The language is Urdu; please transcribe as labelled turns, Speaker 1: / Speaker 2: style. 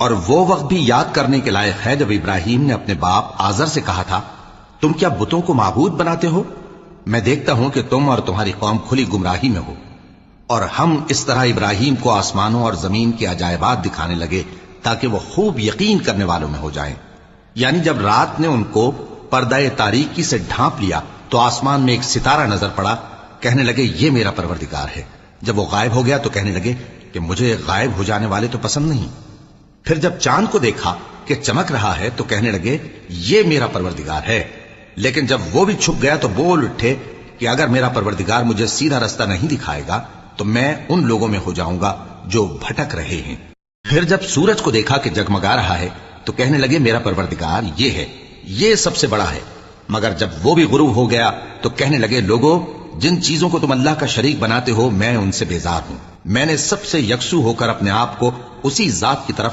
Speaker 1: اور وہ وقت بھی یاد کرنے کے لائق ہے جب ابراہیم نے اپنے باپ آزر سے کہا تھا، تم کیا بتوں کو معبود بناتے ہو؟ میں دیکھتا ہوں کہ تم اور تمہاری قوم کھلی گمراہی میں ہو۔ اور ہم اس طرح ابراہیم کو آسمانوں اور زمین کے عجائبات دکھانے لگے تاکہ وہ خوب یقین کرنے والوں میں ہو جائیں۔ یعنی جب رات نے ان کو پردہ تاریکی سے ڈھانپ لیا تو آسمان میں ایک ستارہ نظر پڑا، کہنے لگے یہ میرا پروردگار ہے۔ جب وہ غائب ہو گیا تو کہنے لگے کہ مجھے غائب ہو جانے والے تو پسند نہیں۔ پھر جب چاند کو دیکھا کہ چمک رہا ہے تو کہنے لگے یہ میرا پروردگار ہے۔ لیکن جب وہ بھی چھپ گیا تو بول اٹھے کہ اگر میرا پروردگار مجھے سیدھا رستہ نہیں دکھائے گا تو میں ان لوگوں میں ہو جاؤں گا جو بھٹک رہے ہیں۔ پھر جب سورج کو دیکھا کہ جگمگا رہا ہے تو کہنے لگے میرا پروردگار یہ ہے، یہ سب سے بڑا ہے۔ مگر جب وہ بھی غروب ہو گیا تو کہنے لگے لوگوں، جن چیزوں کو تم اللہ کا شریک بناتے ہو میں ان سے بیزار ہوں۔ میں نے سب سے یکسو ہو کر اپنے آپ کو اسی ذات کی طرف